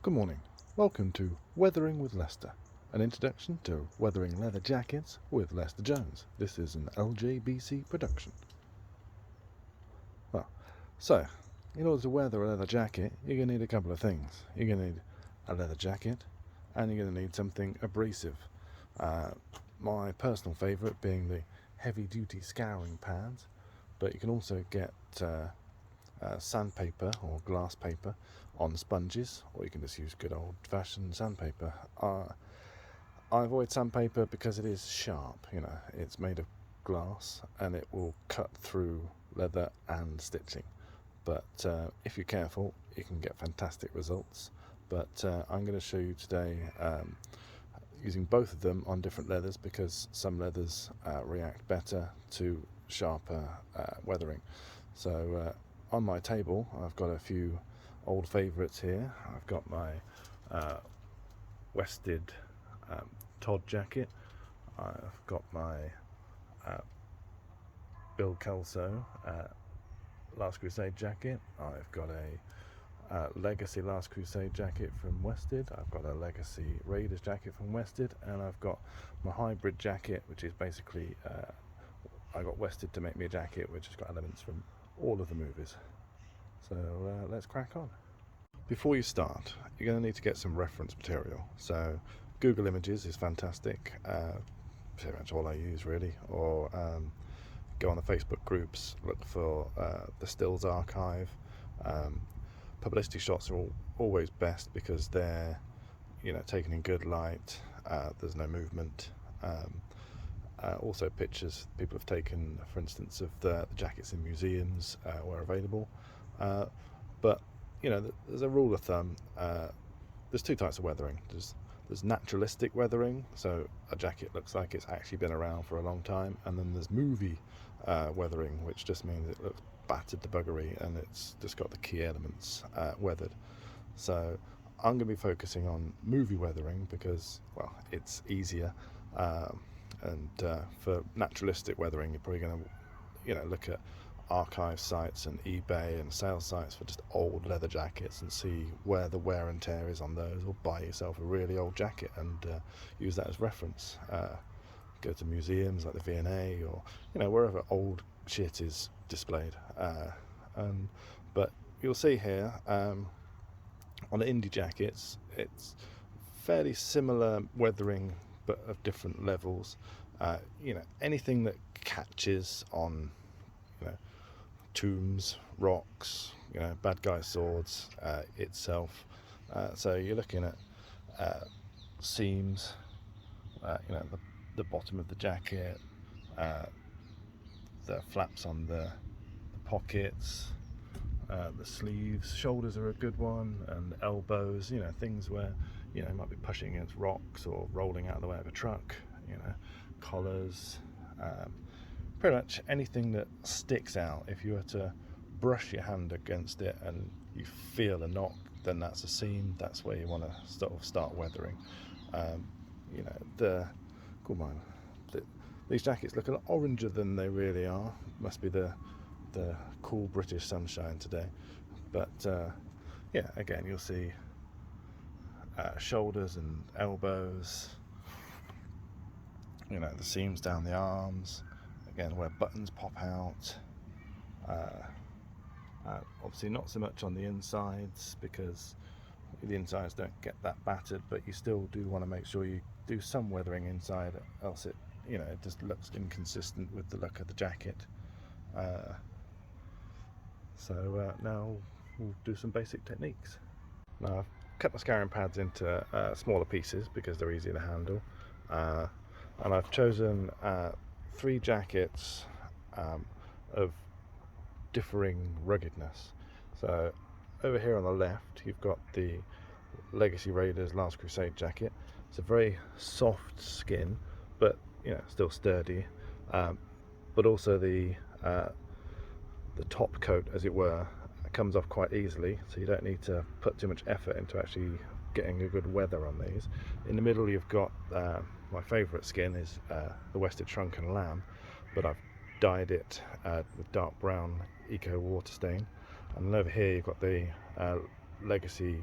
Good morning. Welcome to Weathering with Leicester, an introduction to weathering leather jackets with Leicester Jones. This is an LJBC production. So, in order to weather a leather jacket, you're going to need a couple of things. You're going to need a leather jacket, and you're going to need something abrasive. My personal favourite being the heavy-duty scouring pads, but you can also get sandpaper or glass paper on sponges, or you can just use good old-fashioned sandpaper. I avoid sandpaper because it is sharp. It's made of glass and it will cut through leather and stitching, but if you're careful you can get fantastic results. But I'm going to show you today using both of them on different leathers, because some leathers react better to sharper weathering. So on my table I've got a few old favourites here. I've got my Wested Todd jacket. I've got my Bill Kelso Last Crusade jacket. I've got a Legacy Last Crusade jacket from Wested. I've got a Legacy Raiders jacket from Wested, and I've got my hybrid jacket, which is basically I got Wested to make me a jacket which has got elements from all of the movies. So let's crack on. Before you start, you're going to need to get some reference material. So Google Images is fantastic, pretty much all I use really, or go on the Facebook groups, look for the Stills Archive. Publicity shots are always best because they're taken in good light, there's no movement. Also pictures people have taken, for instance, of the jackets in museums where available. But there's a rule of thumb. There's two types of weathering. There's naturalistic weathering, so a jacket looks like it's actually been around for a long time, and then there's movie weathering, which just means it looks battered to buggery and it's just got the key elements weathered. So I'm going to be focusing on movie weathering because, well, it's easier. And for naturalistic weathering, you're probably going to look at archive sites and eBay and sales sites for just old leather jackets and see where the wear and tear is on those, or buy yourself a really old jacket and use that as reference. Go to museums like the V&A or wherever old shit is displayed. But you'll see here on the indie jackets it's fairly similar weathering but of different levels. Anything that catches on tombs, rocks, bad guy swords itself. So you're looking at seams, the bottom of the jacket, the flaps on the pockets, the sleeves. Shoulders are a good one, and elbows, things where you might be pushing against rocks or rolling out of the way of a truck. Collars, pretty much anything that sticks out. If you were to brush your hand against it and you feel a knock, then that's a seam. That's where you want to start weathering. These jackets look a lot oranger than they really are. Must be the cool British sunshine today. But again, you'll see shoulders and elbows, the seams down the arms, again where buttons pop out. Obviously not so much on the insides because the insides don't get that battered, but you still do want to make sure you do some weathering inside, else it just looks inconsistent with the look of the jacket. So now we'll do some basic techniques. Now I've cut my scouring pads into smaller pieces because they're easier to handle, and I've chosen 3 jackets of differing ruggedness. So over here on the left you've got the Legacy Raiders Last Crusade jacket. It's a very soft skin, but still sturdy, but also the top coat, as it were, comes off quite easily, so you don't need to put too much effort into actually getting a good weather on these. In the middle you've got my favourite skin is the Wested Shrunken Lamb, but I've dyed it with dark brown eco water stain. And over here you've got the Legacy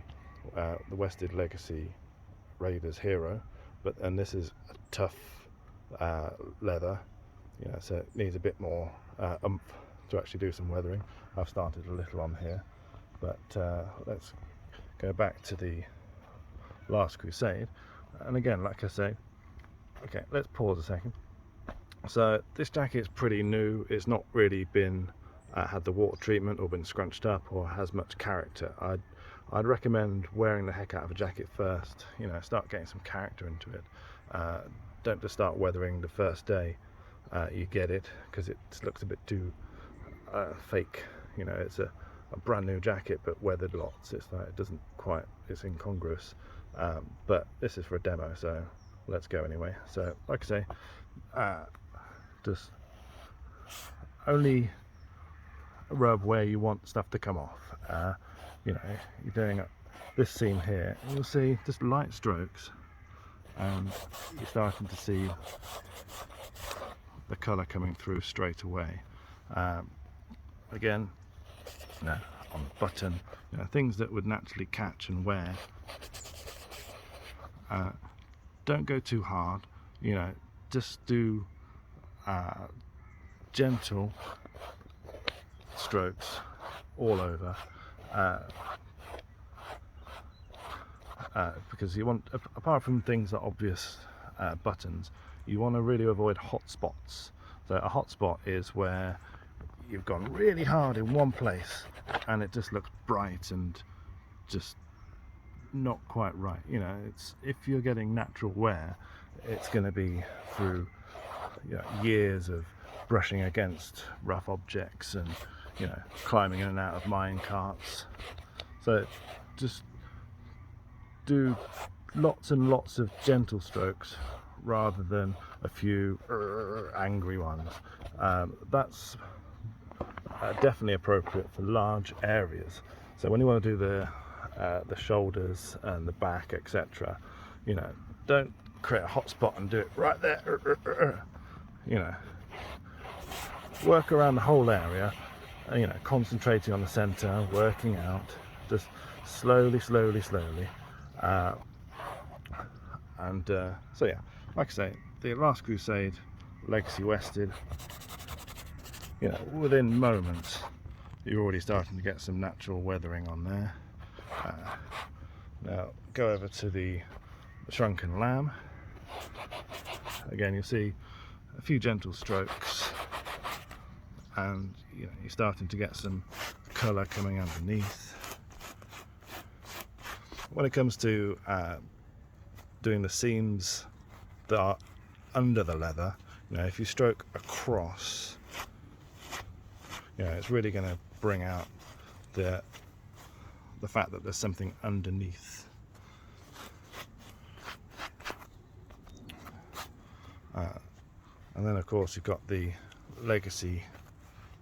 the Wested Legacy Raiders Hero, and this is a tough leather, you know, so it needs a bit more oomph to actually do some weathering. I've started a little on here, but let's go back to the Last Crusade. And again, like I say, okay, let's pause a second. So this jacket's pretty new. It's not really been had the water treatment or been scrunched up or has much character. I'd recommend wearing the heck out of a jacket first, you know, start getting some character into it. Don't just start weathering the first day you get it, because it looks a bit too fake. You know, it's a brand new jacket but weathered lots. It's like, it doesn't quite, it's incongruous. But this is for a demo, so let's go anyway. So like I say, just only rub where you want stuff to come off. You know, you're doing this seam here, you'll see just light strokes, and you're starting to see the colour coming through straight away. Again, you know, on the button, you know, things that would naturally catch and wear. Don't go too hard, you know, just do gentle strokes all over, because you want, apart from things that are obvious buttons, you want to really avoid hot spots. So a hot spot is where you've gone really hard in one place and it just looks bright and just not quite right. You know, it's, if you're getting natural wear, it's going to be through, you know, years of brushing against rough objects and, you know, climbing in and out of mine carts. So just do lots and lots of gentle strokes rather than a few angry ones. That's definitely appropriate for large areas. So when you want to do the shoulders and the back, etc., you know, don't create a hot spot and do it right there. You know, work around the whole area, you know, concentrating on the center, working out, just slowly. So yeah, like I say, the Last Crusade Legacy Wested, you know, within moments you're already starting to get some natural weathering on there. Now go over to the Shrunken Lamb. Again, you'll see a few gentle strokes, and you know, you're starting to get some colour coming underneath. When it comes to doing the seams that are under the leather, you know, if you stroke across, you know, it's really going to bring out the fact that there's something underneath. And then of course you've got the Legacy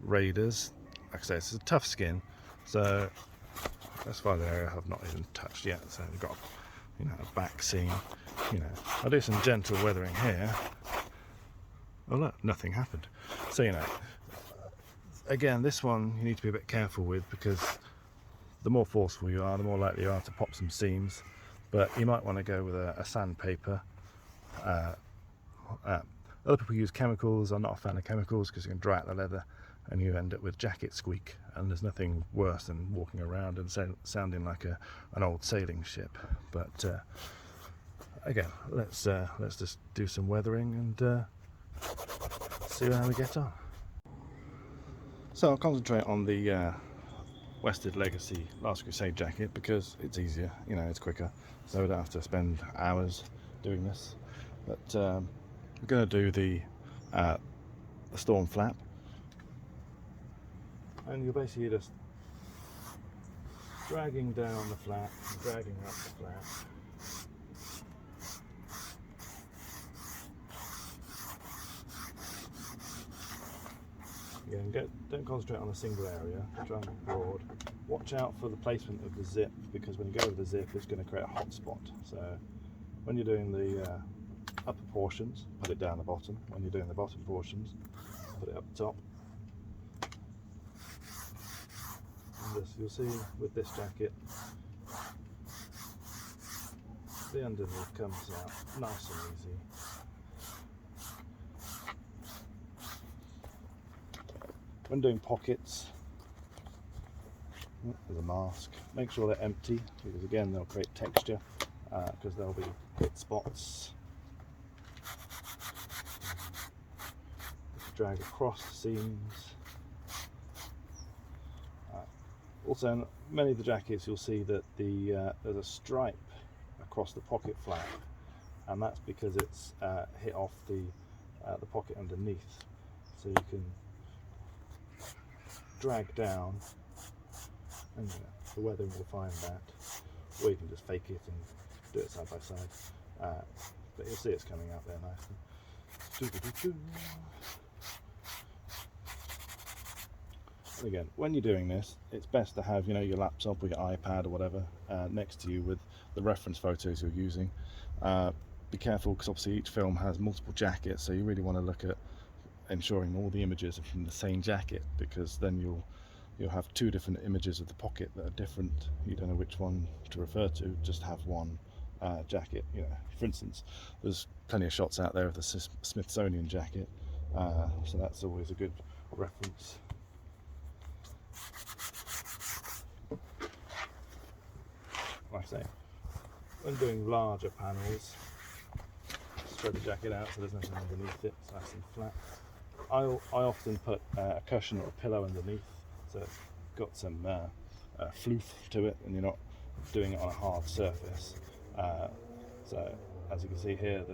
Raiders. Like I say, it's a tough skin, so that's far the area I've not even touched yet. So we've got, you know, a back seam. You know, I'll do some gentle weathering here. Oh look, nothing happened. So, you know, again, this one you need to be a bit careful with, because the more forceful you are, the more likely you are to pop some seams. But you might want to go with a sandpaper. Other people use chemicals. I'm not a fan of chemicals because you can dry out the leather and you end up with jacket squeak, and there's nothing worse than walking around and sounding like an old sailing ship. But again, let's just do some weathering and see how we get on. So I'll concentrate on the Wested Legacy Last Crusade jacket because it's easier, you know, it's quicker, so we don't have to spend hours doing this. But we're going to do the storm flap, and you're basically just dragging down the flap, dragging up the flap. Again, don't concentrate on a single area, try and be broad. Watch out for the placement of the zip, because when you go with the zip it's going to create a hot spot. So when you're doing the upper portions, put it down the bottom. When you're doing the bottom portions, put it up the top. And this, you'll see with this jacket, the underneath comes out nice and easy. When doing pockets, there's a mask. Make sure they're empty, because again they'll create texture, because there'll be hit spots. Drag across the seams. Also, in many of the jackets you'll see that there's a stripe across the pocket flap, and that's because it's hit off the pocket underneath. So you can drag down, and the weathering will find that, or you can just fake it and do it side by side. But you'll see it's coming out there nicely. And again, when you're doing this, it's best to have your laptop or your iPad or whatever next to you with the reference photos you're using. Be careful, because obviously each film has multiple jackets, so you really want to look at ensuring all the images are from the same jacket, because then you'll have two different images of the pocket that are different. You don't know which one to refer to. Just have one jacket. For instance, there's plenty of shots out there of the Smithsonian jacket, so that's always a good reference. Like I say, when doing larger panels, spread the jacket out so there's nothing underneath it, it's nice and flat. I often put a cushion or a pillow underneath, so it's got some floof to it, and you're not doing it on a hard surface. So as you can see here,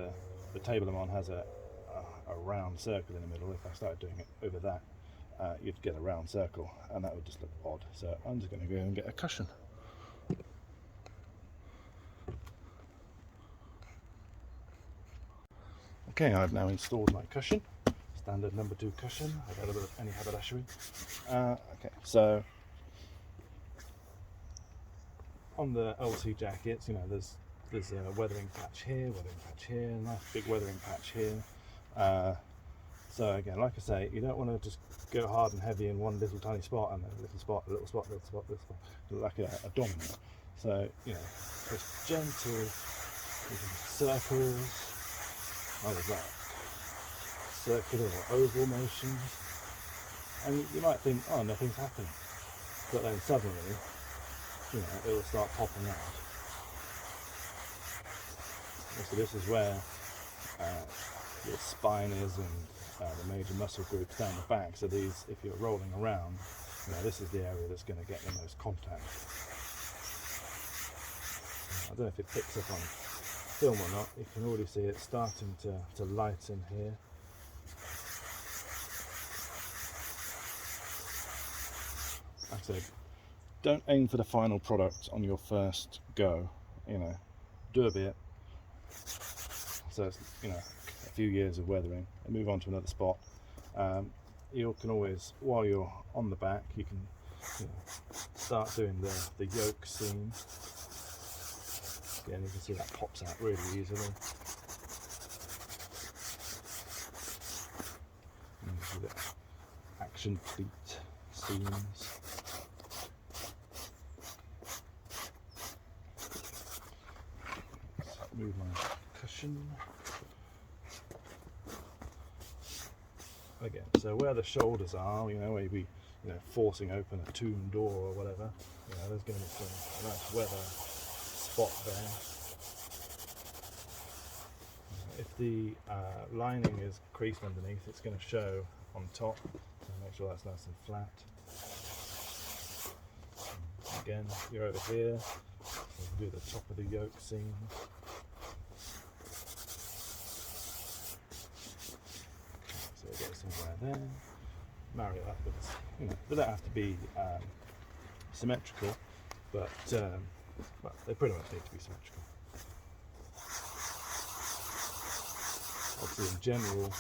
the table I'm on has a round circle in the middle. If I started doing it over that, you'd get a round circle, and that would just look odd. So I'm just going to go and get a cushion. Okay, I've now installed my cushion, standard number 2 cushion, available at any haberdashery. Okay, so on the LC jackets, there's a weathering patch here, nice big weathering patch here. So again, like I say, you don't want to just go hard and heavy in one little tiny spot, and then a little spot, a little spot, a little spot, a little spot, like a domino. So just gentle circles. What is that? Circular or oval motions, and you might think, oh, nothing's happening, but then suddenly, it will start popping out. And so this is where your spine is, and the major muscle groups down the back. So these, if you're rolling around, this is the area that's going to get the most contact. I don't know if it picks up on film or not. You can already see it starting to lighten here. Like I said, don't aim for the final product on your first go. Do a bit, so it's a few years of weathering, and move on to another spot. You can always, while you're on the back, you can start doing the yoke seam. Again, you can see that pops out really easily. And you see the action pleat seams. Let's move my cushion. Again, so where the shoulders are, where you'd be forcing open a tomb door or whatever, there's going to be some nice weather spot there. If the lining is creased underneath, it's going to show on top, so make sure that's nice and flat. Again, you're over here, so you do the top of the yoke seam. So you get somewhere there, marry it up with, they don't have to be symmetrical, but well, they pretty much need to be symmetrical. Obviously, in general,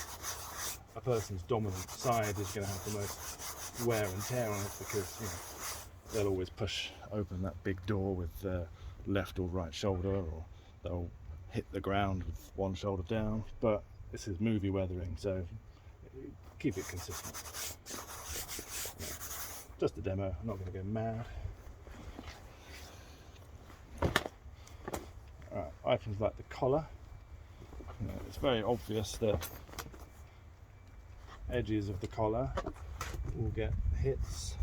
a person's dominant side is going to have the most wear and tear on it, because they'll always push open that big door with their left or right shoulder, or they'll hit the ground with one shoulder down. But this is movie weathering, so keep it consistent. Just a demo, I'm not going to go mad. Alright, items like the collar. It's very obvious that edges of the collar will get hits,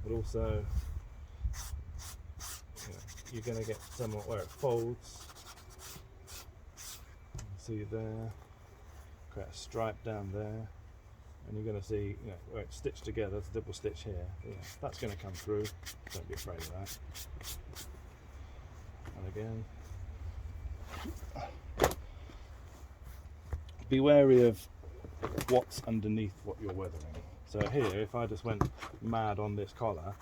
but also you're going to get somewhat where it folds. See there, create a stripe down there, and you're going to see where it's stitched together. It's a double stitch here. That's going to come through. Don't be afraid of that. And again, be wary of what's underneath what you're weathering. So here, if I just went mad on this collar,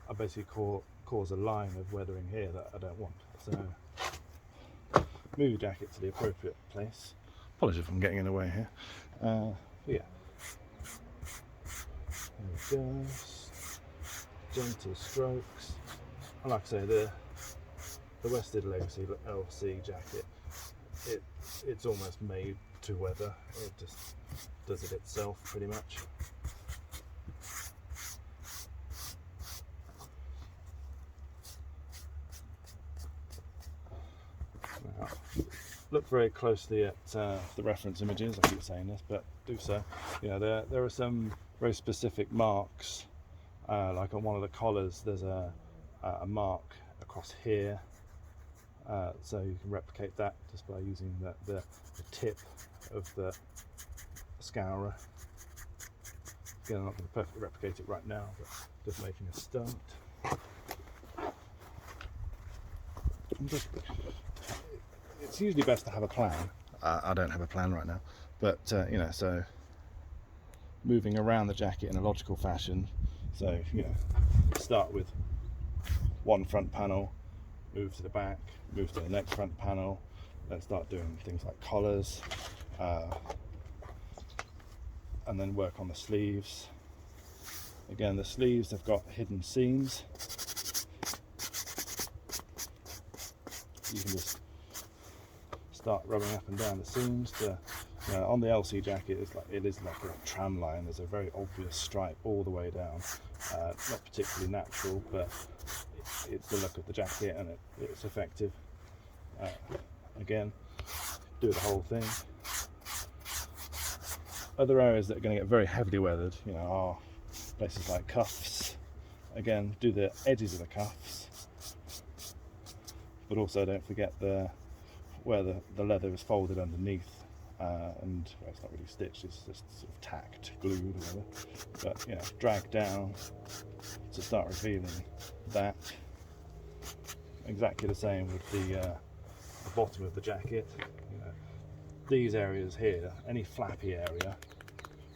I basically cause a line of weathering here that I don't want. So move your jacket to the appropriate place. Apologies if I'm getting in the way here. But yeah, there we go. Gentle strokes. And like I say, the Worsted Legacy LC jacket, it's almost made to weather. It just does it itself pretty much. Now, look very closely at the reference images. I keep saying this, but do so. There are some very specific marks, like on one of the collars there's a mark across here, so you can replicate that just by using the tip of the scourer. Again, I'm not going to perfectly replicate it right now, but just making a start. It's usually best to have a plan. I don't have a plan right now, but so moving around the jacket in a logical fashion. So start with one front panel, move to the back, move to the next front panel, then start doing things like collars, and then work on the sleeves. Again, the sleeves have got hidden seams. You can just start rubbing up and down the seams. On the LC jacket, it is like a tram line. There's a very obvious stripe all the way down. Not particularly natural, but it's the look of the jacket and it's effective. Again, do the whole thing. Other areas that are going to get very heavily weathered, are places like cuffs. Again, do the edges of the cuffs, but also don't forget where the leather is folded underneath, and it's not really stitched, it's just sort of tacked, glued, whatever. But drag down to start revealing that. Exactly the same with the bottom of the jacket. These areas here, any flappy area,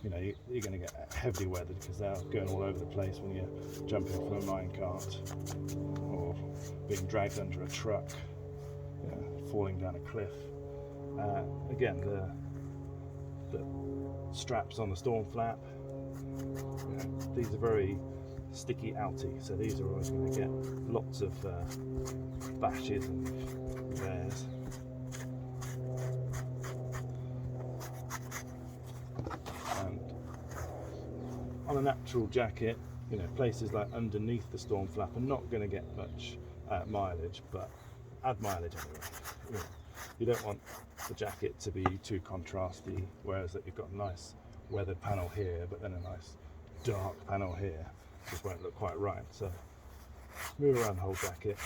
you're going to get heavily weathered because they're going all over the place when you're jumping from a minecart or being dragged under a truck, falling down a cliff. Again, the straps on the storm flap, these are very sticky outy, so these are always going to get lots of bashes and wears. And on a natural jacket, places like underneath the storm flap are not going to get much mileage, but add mileage anyway. You don't want the jacket to be too contrasty, whereas that you've got a nice weathered panel here, but then a nice dark panel here. Just won't look quite right. So move around the whole jacket,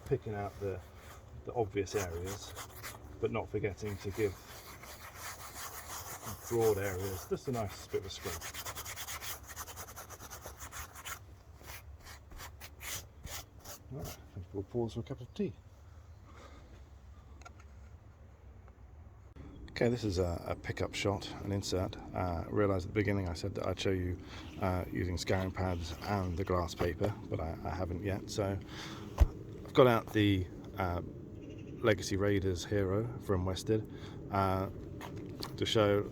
picking out the obvious areas, but not forgetting to give broad areas just a nice bit of a scrub. Right, I think we'll pause for a cup of tea. Okay, this is a pickup shot, an insert. Realised at the beginning I said that I'd show you using scouring pads and the glass paper, but I haven't yet. So I've got out the Legacy Raiders Hero from Worsted to show.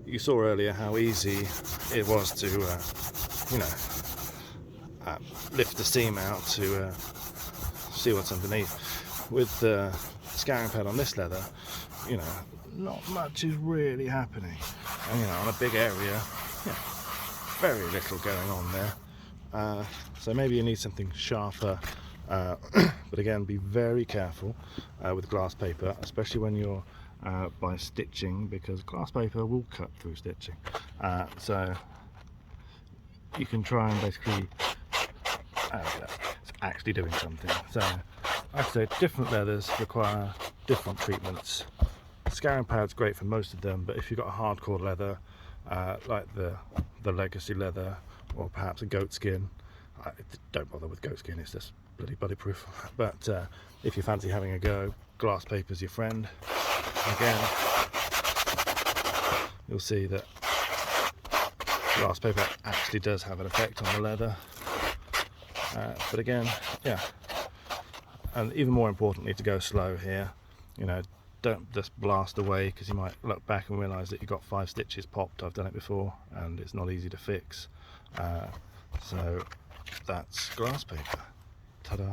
You saw earlier how easy it was to lift the seam out to see what's underneath. With the scouring pad on this leather, not much is really happening, and on a big area, very little going on there. So maybe you need something sharper, but again, be very careful with glass paper, especially when you're by stitching, because glass paper will cut through stitching. So you can try and basically it's actually doing something. So like I said, different leathers require different treatments. Scouring pad's great for most of them, but if you've got a hardcore leather like the Legacy leather, or perhaps a goat skin, don't bother with goat skin, it's just bloody buddy proof. But if you fancy having a go, glass paper's your friend. Again, you'll see that glass paper actually does have an effect on the leather. But again, yeah, and even more importantly, to go slow here. You know, don't just blast away, because you might look back and realise that you've got 5 stitches popped. I've done it before and it's not easy to fix. So that's glass paper. Ta-da!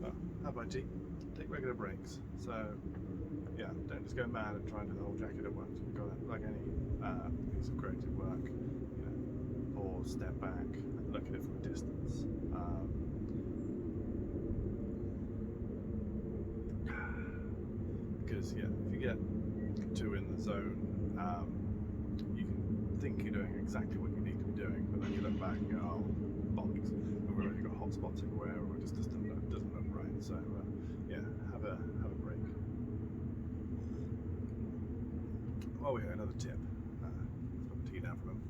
Well, how about you? Take regular breaks. So yeah, don't just go mad and try and do the whole jacket at once. You've got to, like any piece of creative work, you know, pause, step back, and look at it from a distance. Because yeah, if you get too in the zone, you can think you're doing exactly what you need to be doing, but then you look back and go, oh, bollocks, we've already got hot spots everywhere, or it just doesn't look right. So yeah, have a break. Oh yeah, another tip. Let's put the tea down for them.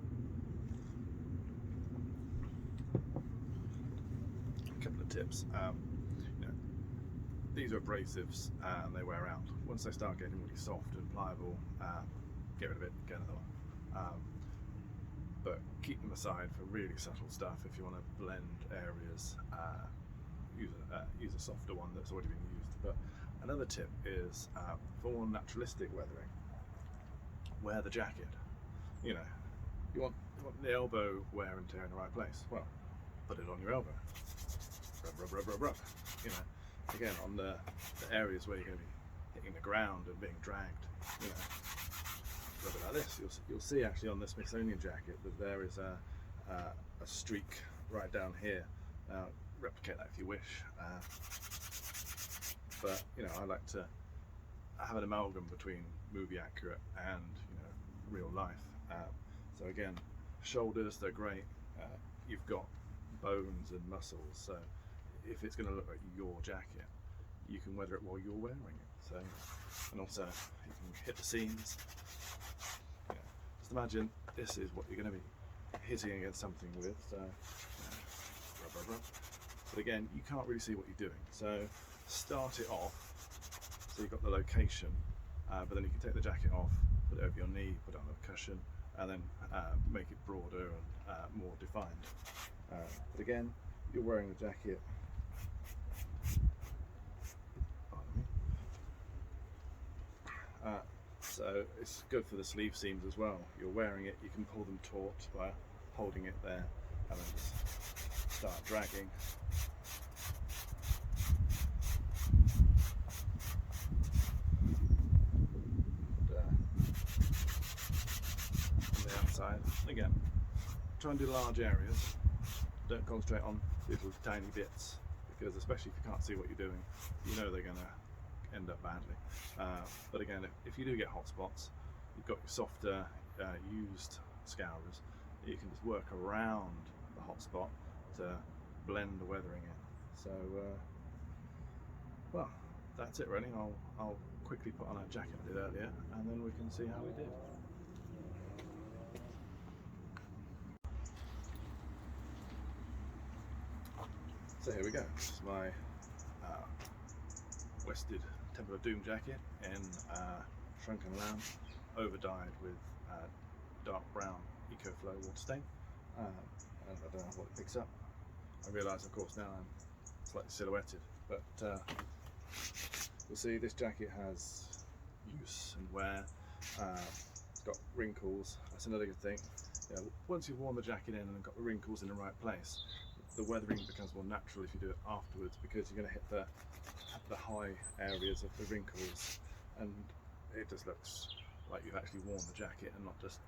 A couple of tips. You know, these are abrasives and they wear out. Once they start getting really soft and pliable, get rid of it, get another one. But keep them aside for really subtle stuff. If you want to blend areas, use a softer one that's already been used. But another tip is for more naturalistic weathering, wear the jacket. You know, you want the elbow wear and tear in the right place. Well, put it on your elbow. Rub. You know, again, on the areas where you're going to be hitting the ground and being dragged. You know, rub it like this. You'll see actually on the Smithsonian jacket that there is a streak right down here. Now, replicate that if you wish. But you know, I like to have an amalgam between movie accurate and, you know, real life. So again, shoulders, they're great. You've got bones and muscles, so if it's going to look like your jacket, you can weather it while you're wearing it. So, and also you can hit the seams. You know, just imagine this is what you're going to be hitting against something with. So, rub. But again, you can't really see what you're doing. So start it off. So you've got the location, but then you can take the jacket off, put it over your knee, put it on a cushion, and then make it broader and more defined. But again, you're wearing the jacket. So it's good for the sleeve seams as well. You're wearing it, you can pull them taut by holding it there and then just start dragging. Outside. Again, try and do large areas. Don't concentrate on little tiny bits, because especially if you can't see what you're doing, you know they're going to end up badly. But again, if you do get hot spots, you've got your softer used scourers. You can just work around the hot spot to blend the weathering in. So, well, that's it really. I'll quickly put on a jacket I did earlier, and then we can see how we did. So here we go. This is my Wested Temple of Doom jacket in Shrunken Lamb, over-dyed with dark brown EcoFlow water stain. And I don't know what it picks up. I realise, of course, now I'm slightly silhouetted, but you'll see this jacket has use and wear. It's got wrinkles. That's another good thing. You know, once you've worn the jacket in and got the wrinkles in the right place, the weathering becomes more natural if you do it afterwards, because you're going to hit the high areas of the wrinkles, and it just looks like you've actually worn the jacket and not just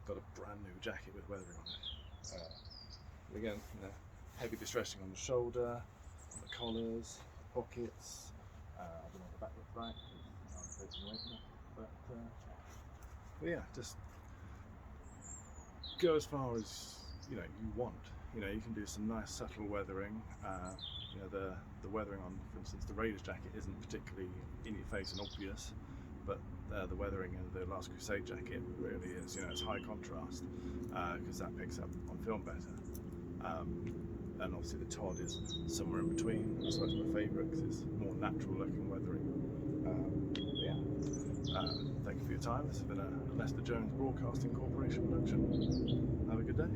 got a brand new jacket with weathering on it. Again, you know, heavy distressing on the shoulder, on the collars, pockets. I don't know what the back looks like, I'm facing away from it. But yeah, just go as far as you want. You know, you can do some nice subtle weathering. You know, the weathering on, for instance, the Raiders jacket isn't particularly in your face and obvious, but the weathering in the Last Crusade jacket really is. You know, it's high contrast because that picks up on film better. And obviously the Todd is somewhere in between. That's why it's my favourite, because it's more natural looking weathering. Thank you for your time. This has been a Leicester Jones Broadcasting Corporation production. Have a good day.